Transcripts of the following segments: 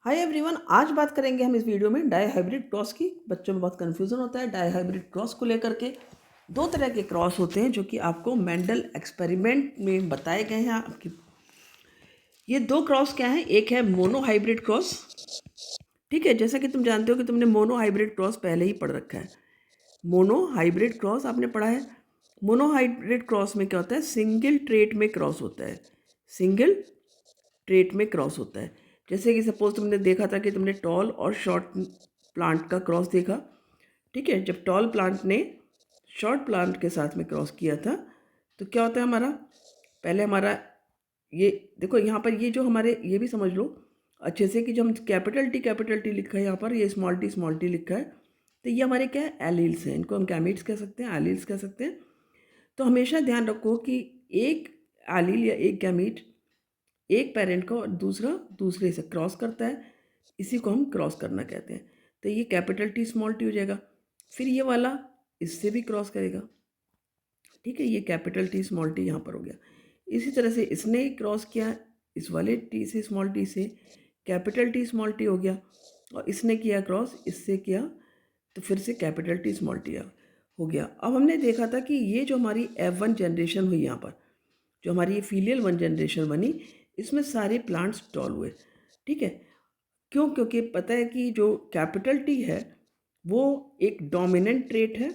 Hi everyone, आज बात करेंगे हम इस वीडियो में डाई हाइब्रिड क्रॉस की। बच्चों में बहुत कन्फ्यूज़न होता है डाई हाइब्रिड क्रॉस को लेकर के। दो तरह के क्रॉस होते हैं जो कि आपको मेंडल एक्सपेरिमेंट में बताए गए हैं आपकी। ये दो क्रॉस क्या हैं? एक है मोनो हाइब्रिड क्रॉस, ठीक है, जैसा कि तुम जानते हो कि तुमने मोनो हाइब्रिड क्रॉस पहले ही पढ़ रखा है। मोनो हाइब्रिड क्रॉस आपने पढ़ा है। मोनो हाइब्रिड क्रॉस में क्या होता है? सिंगल ट्रेट में क्रॉस होता है। सिंगल ट्रेट में क्रॉस होता है। जैसे कि सपोज तुमने देखा था कि तुमने टॉल और शॉर्ट प्लांट का क्रॉस देखा, ठीक है। जब टॉल प्लांट ने शॉर्ट प्लांट के साथ में क्रॉस किया था तो क्या होता है हमारा? पहले हमारा ये देखो, यहाँ पर ये जो हमारे, ये भी समझ लो अच्छे से कि जो हम कैपिटल टी लिखा है यहाँ पर, ये स्मॉल टी लिखा है, तो ये हमारे क्या है? एलील्स हैं। इनको हम गैमीट्स कह सकते हैं, एलील्स कह सकते हैं। तो हमेशा ध्यान रखो कि एक एलील या एक गैमीट एक पेरेंट को और दूसरा दूसरे से क्रॉस करता है, इसी को हम क्रॉस करना कहते हैं। तो ये कैपिटल टी स्मॉल टी हो जाएगा। फिर ये वाला इससे भी क्रॉस करेगा, ठीक है। ये कैपिटल टी स्मॉल टी यहाँ पर हो गया। इसी तरह से इसने क्रॉस किया इस वाले टी से, स्मॉल टी से, कैपिटल टी स्मॉल टी हो गया। और इसने किया क्रॉस इससे किया तो फिर से कैपिटल टी स्मॉल टी हो गया। अब हमने देखा था कि ये जो हमारी F1 जनरेशन हुई यहाँ पर, जो हमारी ये फीलियल 1 जनरेशन बनी, इसमें सारे प्लांट्स टॉल हुए, ठीक है। क्यों? क्योंकि पता है कि जो कैपिटल टी है वो एक डोमिनेंट ट्रेट है,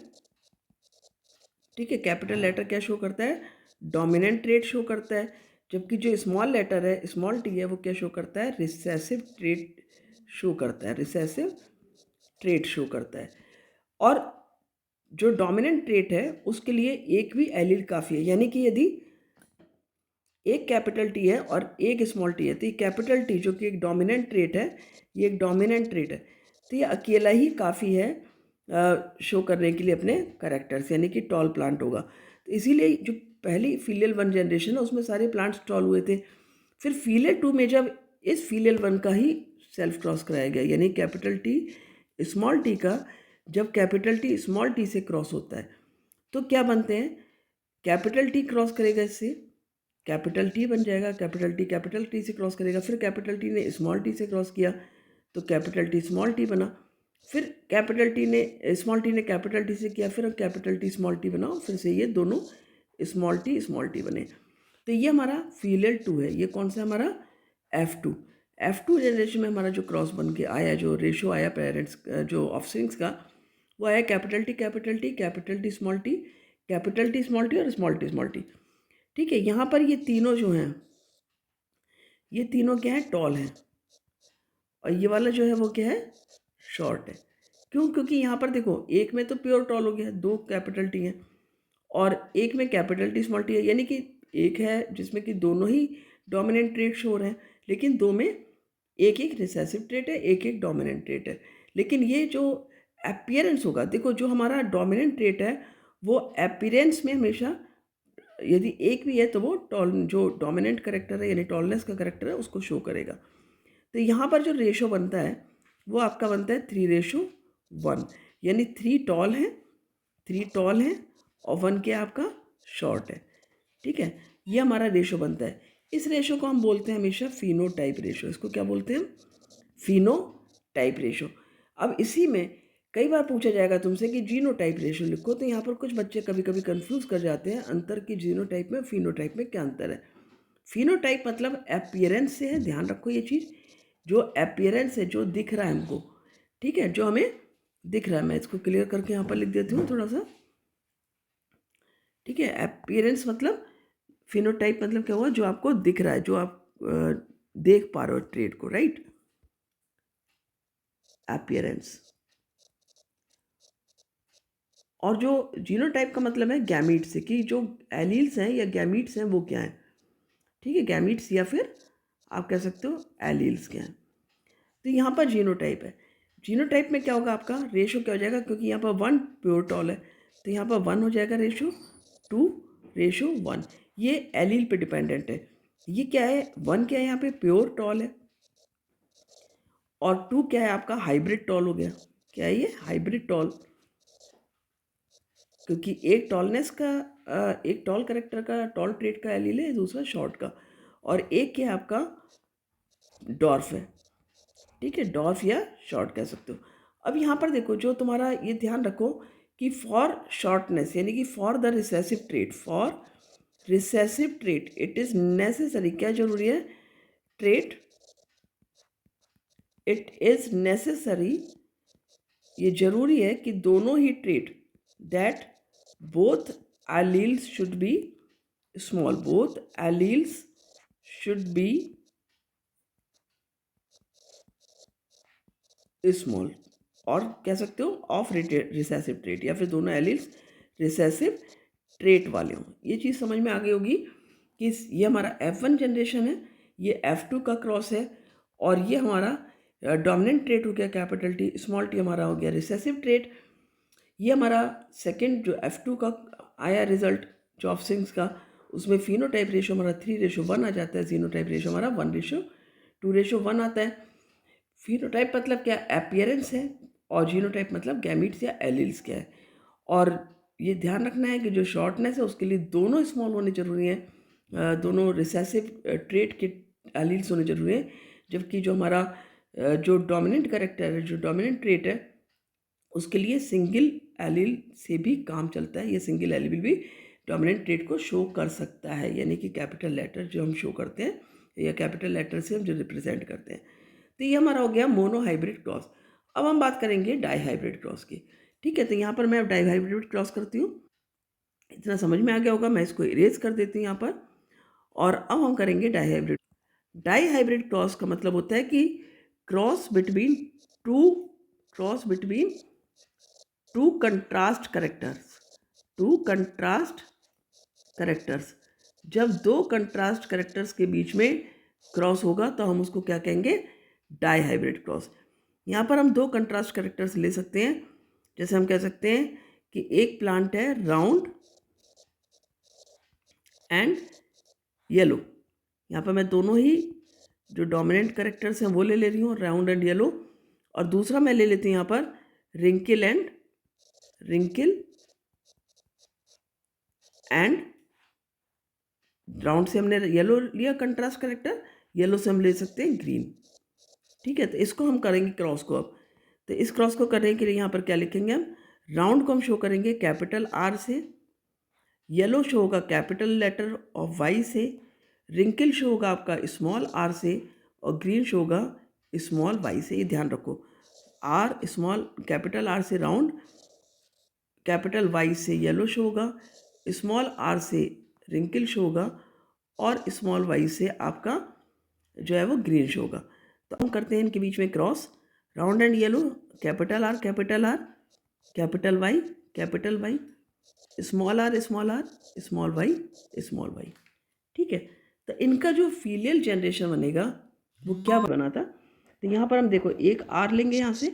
ठीक है। कैपिटल लेटर क्या शो करता है? डोमिनेंट ट्रेट शो करता है। जबकि जो स्मॉल लेटर है, स्मॉल टी है, वो क्या शो करता है? रिसेसिव ट्रेट शो करता है। रिसेसिव ट्रेट शो करता है। और जो डोमिनेंट ट्रेट है उसके लिए एक भी एलील काफ़ी है। यानी कि यदि एक कैपिटल टी है और एक स्मॉल टी है, तो ये कैपिटल टी जो कि एक डोमिनेंट ट्रेट है, ये एक डोमिनेंट ट्रेट है, तो ये अकेला ही काफ़ी है शो करने के लिए अपने करेक्टर्स, यानी कि टॉल प्लांट होगा। तो इसीलिए जो पहली फीलियल 1 जनरेशन है उसमें सारे प्लांट्स टॉल हुए थे। फिर फीलियल 2 में जब इस फीलियल 1 का ही सेल्फ क्रॉस कराया गया, यानी कैपिटल टी स्मॉल टी का जब कैपिटल टी स्मॉल टी से क्रॉस होता है तो क्या बनते हैं? कैपिटल टी क्रॉस करेगा इससे, कैपिटल टी बन जाएगा। कैपिटल टी से क्रॉस करेगा। फिर कैपिटल टी ने स्मॉल टी से क्रॉस किया तो कैपिटल टी स्मॉल टी बना। फिर कैपिटल टी ने स्मॉल टी ने कैपिटल टी से किया, फिर कैपिटल टी स्मॉल टी बना, फिर से ये दोनों स्मॉल टी बने। तो ये हमारा फीलियल 2 है। ये कौन सा हमारा? F2 जनरेशन में हमारा जो क्रॉस बन के आया, जो रेशो आया पेरेंट्स जो ऑफस्प्रिंग्स का, वो आया capital T small T, capital T small T और स्मॉल टी, ठीक है। यहाँ पर ये तीनों जो हैं, ये तीनों क्या है? टॉल हैं। और ये वाला जो है वो क्या है? शॉर्ट है। क्यों? क्योंकि यहाँ पर देखो, एक में तो प्योर टॉल हो गया, दो कैपिटल टी हैं, और एक में कैपिटल टी स्मॉल टी है। यानी कि एक है जिसमें कि दोनों ही डोमिनेंट ट्रेट शो हो रहे हैं, लेकिन दो में एक एक रिसेसिव ट्रेट है, एक एक डोमिनेंट ट्रेट है। लेकिन ये जो अपीयरेंस होगा, देखो जो हमारा डोमिनेंट ट्रेट है वो अपीयरेंस में हमेशा, यदि एक भी है तो वो टॉल, जो डोमिनेंट करेक्टर है यानी टॉलनेस का करेक्टर है, उसको शो करेगा। तो यहाँ पर जो रेशो बनता है वो आपका बनता है 3:1, यानी 3 टॉल हैं और 1 क्या आपका? शॉर्ट है, ठीक है। ये हमारा रेशो बनता है। इस रेशो को हम बोलते हैं हमेशा फिनोटाइप रेशो। इसको क्या बोलते हैं? Phenotype ratio. अब इसी में कई बार पूछा जाएगा तुमसे कि जीनोटाइप रेशो लिखो, तो यहाँ पर कुछ बच्चे कभी कभी कंफ्यूज कर जाते हैं अंतर कि जीनोटाइप में फिनोटाइप में क्या अंतर है। फिनोटाइप मतलब अपीयरेंस से है, ध्यान रखो ये चीज़, जो अपीयरेंस है, जो दिख रहा है हमको, ठीक है, जो हमें दिख रहा है। मैं इसको क्लियर करके यहाँ पर लिख देती हूँ थोड़ा सा, ठीक है। अपीयरेंस मतलब, फिनोटाइप मतलब क्या हुआ? जो आपको दिख रहा है, जो आप देख पा रहे हो ट्रेट को, राइट। अपीयरेंस। और जो जीनोटाइप का मतलब है गैमीट से, कि जो एलील्स हैं या गैमीट्स हैं वो क्या हैं, ठीक है। गैमीट्स या फिर आप कह सकते हो एलील्स क्या हैं। तो यहाँ पर जीनोटाइप है। जीनोटाइप में क्या होगा? आपका रेशो क्या हो जाएगा? क्योंकि यहाँ पर 1 प्योर टॉल है तो यहाँ पर 1 हो जाएगा रेशो, 2:1। ये एलील पे डिपेंडेंट है। ये क्या है? 1 क्या है यहाँ पे? प्योर टॉल है। और 2 क्या है आपका? हाइब्रिड टॉल हो गया। क्या है ये? Hybrid tall. क्योंकि एक टॉलनेस का एक टॉल करेक्टर का, टॉल ट्रेट का एलील है, दूसरा शॉर्ट का, और एक क्या है आपका? डॉर्फ है, ठीक है, डॉर्फ या शॉर्ट कह सकते हो। अब यहाँ पर देखो, जो तुम्हारा ये ध्यान रखो कि फॉर शॉर्टनेस यानी कि for the recessive trait it is necessary, क्या जरूरी है, ट्रेट इट इज़ नेसेसरी, ये जरूरी है कि दोनों ही trait that both alleles should be small, both alleles should be small, और कह सकते हो ऑफ रिसेसिव ट्रेट, या फिर दोनों एलील्स रिसेसिव ट्रेट वाले हों। ये चीज़ समझ में आ गई होगी कि ये हमारा F1 जनरेशन है, ये F2 का क्रॉस है, और ये हमारा डोमिनेंट ट्रेट हो गया कैपिटल T, स्मॉल t हमारा हो गया रिसेसिव ट्रेट। ये हमारा सेकेंड जो F2 का आया रिजल्ट जॉफसिंग्स का, उसमें फिनोटाइप रेशो हमारा 3:1 आ जाता है, जीनोटाइप रेशो हमारा 1:2:1 आता है। फिनोटाइप मतलब क्या, अपीयरेंस है, और जीनोटाइप मतलब गैमीट्स या एलील्स क्या है। और ये ध्यान रखना है कि जो शॉर्टनेस है उसके लिए दोनों स्मॉल होने जरूरी हैं, दोनों रिसेसिव ट्रेट के एलील्स होने जरूरी हैं, जबकि जो हमारा जो डोमिनेंट कैरेक्टर है, जो डोमिनेंट ट्रेट है, उसके लिए सिंगल एलील से भी काम चलता है। ये सिंगल एलील भी डोमिनेंट ट्रेट को शो कर सकता है, यानी कि कैपिटल लेटर जो हम शो करते हैं या कैपिटल लेटर से हम जो रिप्रेजेंट करते हैं। तो ये हमारा हो गया मोनो हाइब्रिड क्रॉस। अब हम बात करेंगे डाई हाइब्रिड क्रॉस की। ठीक है, तो यहाँ पर मैं अब डाई हाइब्रिड क्रॉस करती हूँ। इतना समझ में आ गया होगा, मैं इसको इरेज कर देती हूँ यहाँ पर। और अब हम करेंगे dihybrid. Dihybrid cross का मतलब होता है कि cross between two contrast characters. जब दो कंट्रास्ट करेक्टर्स के बीच में क्रॉस होगा तो हम उसको क्या कहेंगे, डाई हाइब्रिड क्रॉस। यहाँ पर हम दो कंट्रास्ट करेक्टर्स ले सकते हैं। जैसे हम कह सकते हैं कि एक प्लांट है राउंड एंड येलो। यहाँ पर मैं दोनों ही जो डोमिनेंट करेक्टर्स हैं वो ले रही हूँ, राउंड एंड येलो। और दूसरा मैं ले लेती हूँ यहाँ पर रिंकिल एंड राउंड से हमने येलो लिया कंट्रास्ट करेक्टर, येलो से हम ले सकते हैं ग्रीन। ठीक है, तो इसको हम करेंगे क्रॉस को। अब तो इस क्रॉस को करने के लिए यहाँ पर क्या लिखेंगे, हम राउंड को हम शो करेंगे कैपिटल R से, येलो शो होगा कैपिटल लेटर ऑफ Y से, रिंकल शो होगा आपका स्मॉल r से, और ग्रीन शो होगा स्मॉल y से। ये ध्यान रखो, R स्मॉल कैपिटल R से राउंड, कैपिटल Y से येलो शो होगा, स्मॉल r से रिंकल शो होगा, और स्मॉल y से आपका जो है वो ग्रीन शो होगा। तो हम करते हैं इनके बीच में cross, round and yellow, capital R capital Y capital Y, small r small y। ठीक है, तो इनका जो फीलियल जनरेशन बनेगा वो क्या बना था, तो यहाँ पर हम देखो एक R लेंगे यहाँ से,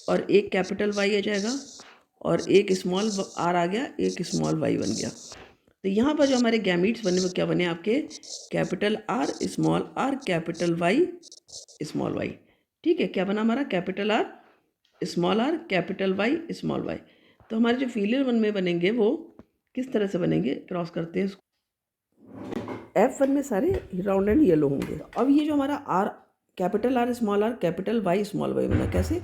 और एक कैपिटल Y आ जाएगा, और एक स्मॉल r आ गया, एक स्मॉल y बन गया। तो यहाँ पर जो हमारे गैमीट्स बने वो क्या बने आपके, capital R capital Y small y। ठीक है, क्या बना हमारा, capital R capital Y small y। तो हमारे जो फीलियर वन में बनेंगे वो किस तरह से बनेंगे, क्रॉस करते हैं इसको। F1 में सारे राउंड एंड येलो होंगे। अब ये जो हमारा R capital R capital Y small y बना, कैसे,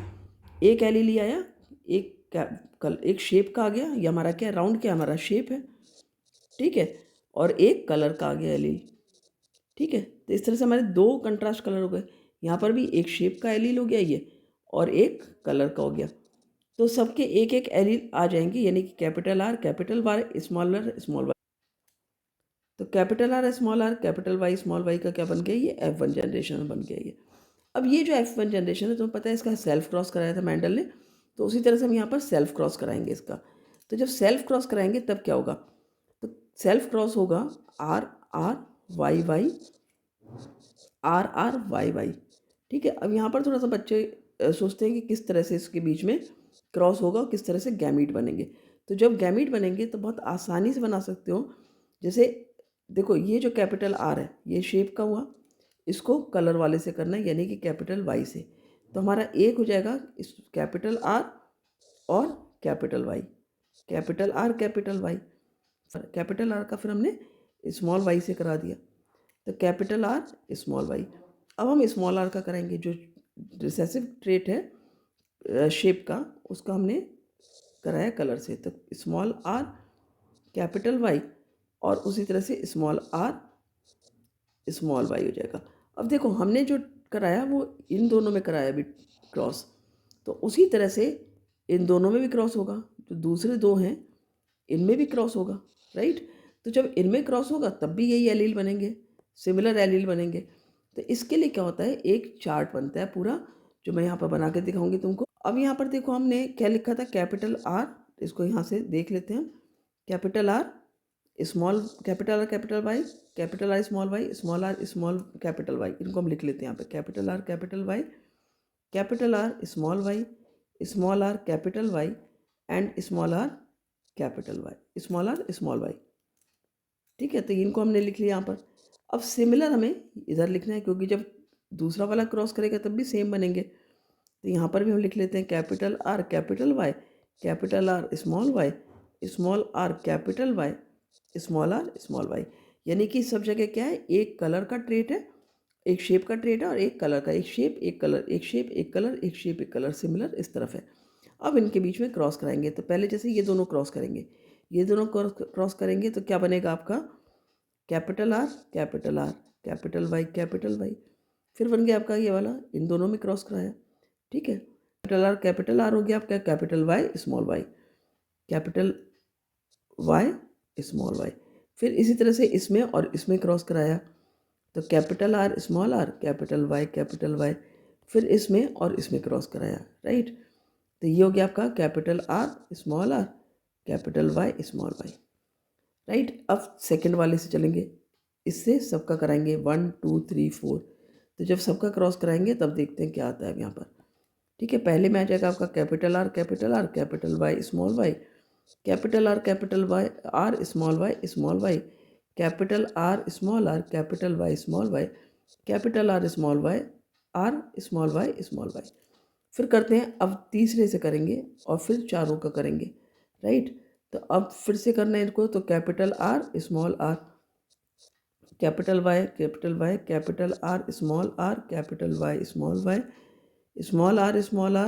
एक एल आया, एक शेप का आ गया, ये हमारा क्या राउंड, क्या हमारा शेप है। ठीक है, और एक कलर का आ गया एलील। ठीक है, तो इस तरह से हमारे दो कंट्रास्ट कलर हो गए। यहाँ पर भी एक शेप का एलील हो गया ये, और एक कलर का हो गया। तो सबके एक एक एलील आ जाएंगे, यानी कि capital R capital Y small y। तो capital R capital Y small y का क्या बन गया, ये F1 जनरेशन बन गया ये। अब ये जो F1 जनरेशन है, तुम्हें पता है इसका सेल्फ क्रॉस कराया था मैंडल ने, तो उसी तरह से हम यहाँ पर सेल्फ क्रॉस कराएंगे इसका। तो जब सेल्फ क्रॉस कराएंगे तब क्या होगा, तो सेल्फ क्रॉस होगा R R Y Y। ठीक है, अब यहाँ पर थोड़ा सा बच्चे सोचते हैं कि किस तरह से इसके बीच में क्रॉस होगा और किस तरह से गैमीट बनेंगे। तो जब गैमीट बनेंगे तो बहुत आसानी से बना सकते हो। जैसे देखो, ये जो कैपिटल R है ये शेप का हुआ, इसको कलर वाले से करना है, यानी कि कैपिटल Y से। तो हमारा एक हो जाएगा इस कैपिटल R और capital Y, capital R capital Y। Capital R का फिर हमने स्मॉल y से करा दिया, तो कैपिटल R स्मॉल y। अब हम स्मॉल r का करेंगे, जो रिसेसिव ट्रेट है शेप का, उसका हमने कराया कलर से। तो स्मॉल आर कैपिटल वाई और उसी तरह से स्मॉल आर स्मॉल वाई हो जाएगा। अब देखो हमने जो कराया वो इन दोनों में कराया भी क्रॉस, तो उसी तरह से इन दोनों में भी क्रॉस होगा, जो दूसरे दो हैं इनमें भी क्रॉस होगा, राइट। तो जब इनमें क्रॉस होगा तब भी यही एलील बनेंगे, सिमिलर एलील बनेंगे। तो इसके लिए क्या होता है, एक चार्ट बनता है पूरा, जो मैं यहाँ पर बना के दिखाऊंगी तुमको। अब यहाँ पर देखो हमने क्या लिखा था, कैपिटल आर, इसको यहाँ से देख लेते हैं। Capital R small capital R capital Y, capital R small capital Y, इनको हम लिख लेते हैं यहाँ पे। Capital R capital Y, capital R small R capital Y and small R capital Y, small Y. ठीक है, तो इनको हमने लिख लिया यहाँ पर। अब सिमिलर हमें इधर लिखना है, क्योंकि जब दूसरा वाला क्रॉस करेगा तब भी सेम बनेंगे। तो यहाँ पर भी हम लिख लेते हैं capital R capital Y, capital R small R capital Y, small Y. यानी कि सब जगह क्या है, एक कलर का ट्रेट है, एक शेप का ट्रेट है और एक कलर का, एक शेप एक कलर, एक शेप एक कलर, एक शेप एक कलर, सिमिलर इस तरफ है। अब इनके बीच में क्रॉस कराएंगे, तो पहले जैसे ये दोनों क्रॉस करेंगे, ये दोनों क्रॉस करेंगे तो क्या बनेगा आपका, capital R capital R capital Y. फिर बन गया आपका ये वाला, इन दोनों में क्रॉस कराया, ठीक है। कैपिटल आर हो गया आपका, capital Y small Y, capital Y small Y. फिर इसी तरह से इसमें और इसमें क्रॉस कराया, तो कैपिटल आर कैपिटल वाई। फिर इसमें और इसमें क्रॉस कराया, राइट। तो ये हो गया आपका capital R capital Y small Y, right. अब सेकंड वाले से चलेंगे, इससे सबका कराएंगे 1 2 3 4। तो जब सबका क्रॉस कराएंगे तब देखते हैं क्या आता है यहाँ पर, ठीक है। पहले में आ जाएगा आपका capital R capital Y small Y, capital R small Y, capital R capital Y small Y, capital R small Y small Y. फिर करते हैं, अब तीसरे से करेंगे और फिर चारों का करेंगे, राइट। तो अब फिर से करना है इनको, तो capital R capital Y capital R capital Y small R capital Y small R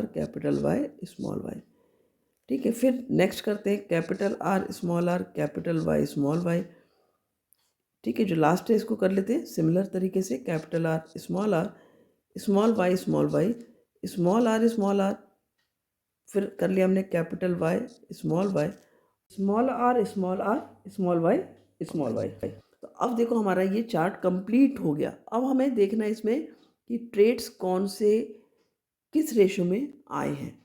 capital Y small Y, ठीक है। फिर नेक्स्ट करते हैं capital R capital Y small Y, ठीक है। जो लास्ट है इसको कर लेते हैं सिमिलर तरीके से, capital R small Y small R. फिर कर लिया हमने capital Y small R small Y. तो अब देखो हमारा ये चार्ट कंप्लीट हो गया। अब हमें देखना है इसमें कि ट्रेड्स कौन से किस रेशो में आए हैं।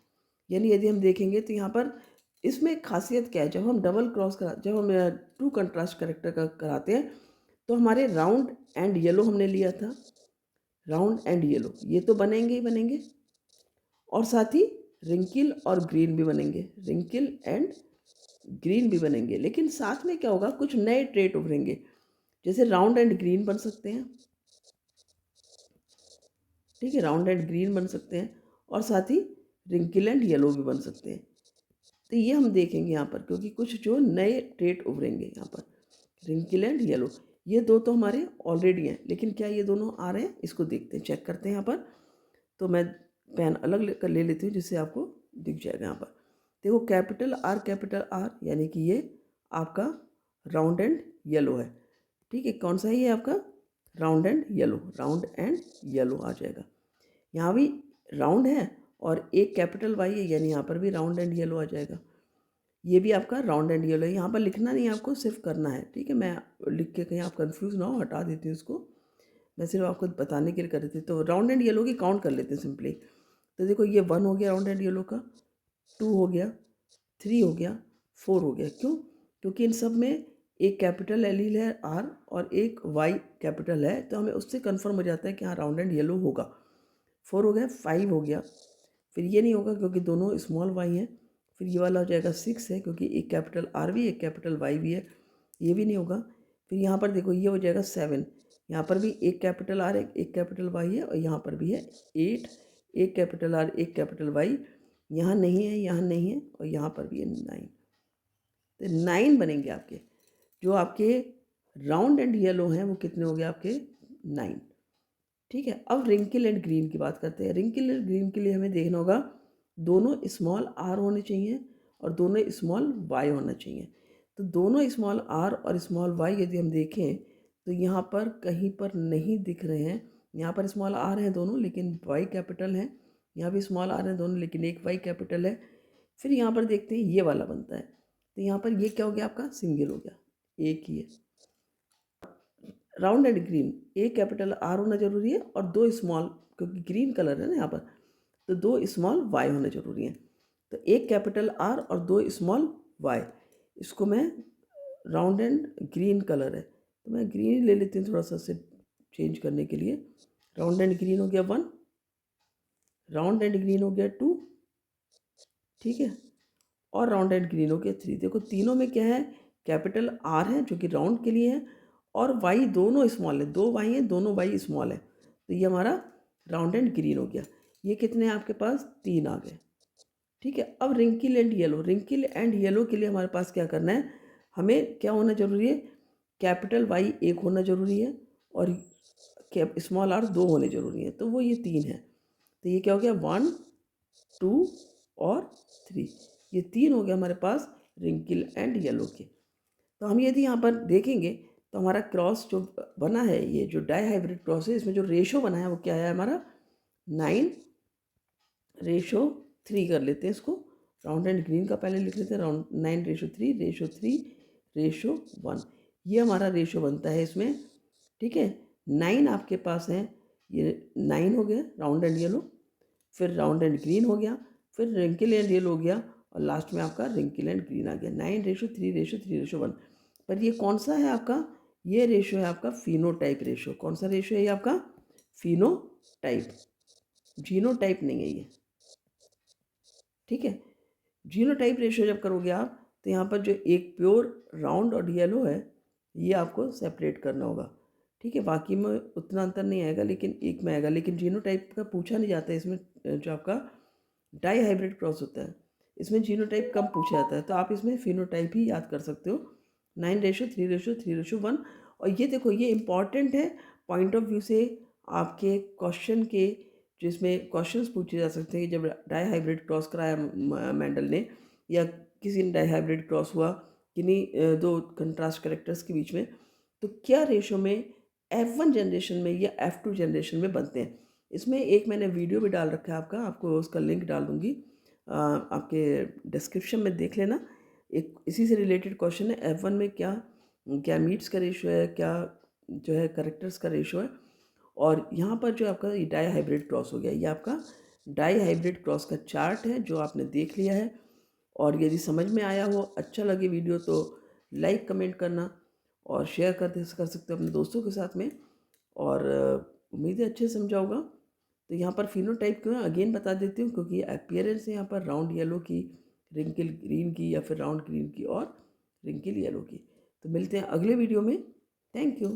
यानी यदि हम देखेंगे तो यहाँ पर इसमें खासियत क्या है, जब हम जब हम टू कंट्रास्ट करेक्टर का कराते हैं तो हमारे राउंड एंड येलो हमने लिया था, राउंड एंड येलो ये तो बनेंगे ही बनेंगे, और साथ ही रिंकिल और ग्रीन भी बनेंगे, रिंकिल एंड ग्रीन भी बनेंगे। लेकिन साथ में क्या होगा, कुछ नए ट्रेट उभरेंगे, जैसे राउंड एंड ग्रीन बन सकते हैं, ठीक है, राउंड एंड ग्रीन बन सकते हैं, और साथ ही रिंकिल एंड येलो भी बन सकते हैं। तो ये हम देखेंगे यहाँ पर, क्योंकि कुछ जो नए ट्रेट उभरेंगे यहाँ पर, रिंकिल एंड येलो। ये दो तो हमारे ऑलरेडी हैं, लेकिन क्या ये दोनों आ रहे हैं, इसको देखते हैं, चेक करते हैं यहाँ पर। तो मैं पेन अलग ले लेती हूँ जिससे आपको दिख जाएगा यहाँ पर। देखो कैपिटल आर यानी कि ये आपका राउंड एंड येलो है, ठीक है। कौन सा है ये आपका, राउंड एंड येलो आ जाएगा। यहाँ भी राउंड है और एक कैपिटल वाई है, यानी यहाँ पर भी राउंड एंड येलो आ जाएगा। ये भी आपका राउंड एंड येलो है, यहाँ पर लिखना नहीं है आपको, सिर्फ करना है, ठीक है। मैं लिख के कहीं आप कंफ्यूज ना हो, हटा देती हूँ इसको, मैं सिर्फ आपको बताने के लिए कर रही थी। तो राउंड एंड येलो की काउंट कर लेते हैं सिंपली। तो देखो ये 1 हो गया राउंड एंड येलो का, 2 हो गया, 3 हो गया, 4 हो गया। क्यों, क्योंकि इन सब में एक कैपिटल एलील है आर और एक वाई कैपिटल है, तो हमें उससे कन्फर्म हो जाता है कि हाँ राउंड एंड येलो होगा। 4 हो गया, 5 हो गया, फिर ये नहीं होगा क्योंकि दोनों स्मॉल वाई हैं। फिर ये वाला हो जाएगा 6 है, क्योंकि एक कैपिटल आर भी एक कैपिटल वाई भी है, ये भी नहीं होगा। फिर यहाँ पर देखो ये हो जाएगा 7, यहाँ पर भी एक कैपिटल आर एक कैपिटल वाई है, और यहाँ पर भी है 8, एक कैपिटल आर एक कैपिटल वाई, यहाँ नहीं है, यहाँ नहीं है, और यहाँ पर भी है 9। तो 9 बनेंगे आपके। जो आपके राउंड एंड येलो हैं वो कितने हो गए आपके, 9। ठीक है, अब रिंकल एंड ग्रीन की बात करते हैं। रिंकल एंड ग्रीन के लिए हमें देखना होगा दोनों स्मॉल आर होने चाहिए और दोनों स्मॉल वाई होना चाहिए। तो दोनों स्मॉल आर और स्मॉल वाई यदि हम देखें तो यहाँ पर कहीं पर नहीं दिख रहे हैं। यहाँ पर स्मॉल आर हैं दोनों लेकिन वाई कैपिटल है, यहाँ भी स्मॉल आर हैं दोनों लेकिन एक वाई कैपिटल है। फिर यहाँ पर देखते हैं ये वाला बनता है, तो यहाँ पर ये क्या हो गया आपका सिंगल हो गया, एक ही है। राउंड एंड ग्रीन, एक कैपिटल आर होना जरूरी है और दो स्मॉल, क्योंकि ग्रीन कलर है ना यहाँ पर, तो दो स्मॉल वाई होने जरूरी है। तो एक कैपिटल आर और दो स्मॉल वाई, इसको मैं राउंड एंड ग्रीन कलर है तो मैं ग्रीन ले लेती हूँ थोड़ा सा से चेंज करने के लिए। राउंड एंड ग्रीन हो गया 1, राउंड एंड ग्रीन हो गया 2, ठीक है, और राउंड एंड ग्रीन हो गया 3। देखो तीनों में क्या है, कैपिटल आर है जो कि राउंड के लिए है और वाई दोनों स्मॉल है, दो वाई हैं दोनों वाई स्मॉल है, तो ये हमारा राउंड एंड ग्रीन हो गया। ये कितने हैं आपके पास, 3 आ गए। ठीक है, अब रिंकिल एंड येलो, रिंकिल एंड येलो के लिए हमारे पास क्या करना है, हमें क्या होना जरूरी है, कैपिटल वाई एक होना जरूरी है और स्मॉल आर दो होने जरूरी है, तो वो ये 3 है। तो ये क्या हो गया 1 2 और 3, ये 3 हो गया हमारे पास रिंकिल एंड येलो के। तो हम यदि यहाँ पर देखेंगे तो हमारा क्रॉस जो बना है, ये जो डाई हाइब्रिड क्रॉस है, इसमें जो रेशो बना है वो क्या है हमारा 9:3 कर लेते हैं इसको। राउंड एंड ग्रीन का पहले लिख लेते हैं, राउंड 9:3:3:1, ये हमारा रेशो बनता है इसमें। ठीक है, 9 आपके पास है, ये 9 हो गया राउंड एंड येलो, फिर राउंड एंड ग्रीन हो गया, फिर रिंकिल एंड येलो हो गया और लास्ट में आपका रिंकिल एंड ग्रीन आ गया। 9:3:3:1। पर ये कौन सा है आपका, ये रेशो है आपका फिनोटाइप रेशो। कौन सा रेशो है ये आपका, फिनोटाइप, जीनोटाइप नहीं है ये। ठीक है, जीनोटाइप रेशो जब करोगे आप तो यहाँ पर जो एक प्योर राउंड और येलो है ये आपको सेपरेट करना होगा। ठीक है, बाकी में उतना अंतर नहीं आएगा लेकिन एक में आएगा, लेकिन जीनोटाइप का पूछा नहीं जाता है इसमें। जो आपका डाई हाइब्रिड क्रॉस होता है इसमें जीनोटाइप कम पूछा जाता है, तो आप इसमें फिनोटाइप ही याद कर सकते हो। 9:3:3:1। और ये देखो ये इम्पॉर्टेंट है पॉइंट ऑफ व्यू से आपके क्वेश्चन के, जिसमें क्वेश्चंस पूछे जा सकते हैं कि जब डाई हाइब्रिड क्रॉस कराया मेंडल ने या किसी ने डाई हाइब्रिड क्रॉस हुआ किन्हीं दो कंट्रास्ट कैरेक्टर्स के बीच में, तो क्या रेशो में F1 जनरेशन में या F2 जनरेशन में बनते हैं। इसमें एक मैंने वीडियो भी डाल रखा है आपका, आपको उसका लिंक डाल दूँगी आपके डिस्क्रिप्शन में, देख लेना। एक इसी से रिलेटेड क्वेश्चन है, F1 में क्या क्या मीट्स का रेशो है, क्या जो है करेक्टर्स का रेशो है। और यहाँ पर जो आपका ये डाई हाइब्रिड क्रॉस हो गया, ये आपका डाई हाइब्रिड क्रॉस का चार्ट है जो आपने देख लिया है। और यदि समझ में आया हो, अच्छा लगे वीडियो, तो लाइक कमेंट करना और शेयर कर सकते हो अपने दोस्तों के साथ में। और उम्मीद है अच्छे से समझा होगा। तो यहाँ पर फिनोटाइप क्यों है अगेन बता देती हूँ, क्योंकि अपीयरेंस है यहाँ पर राउंड येलो की, रिंकिल ग्रीन की या फिर राउंड ग्रीन की और रिंकिल येलो की। तो मिलते हैं अगले वीडियो में। Thank you.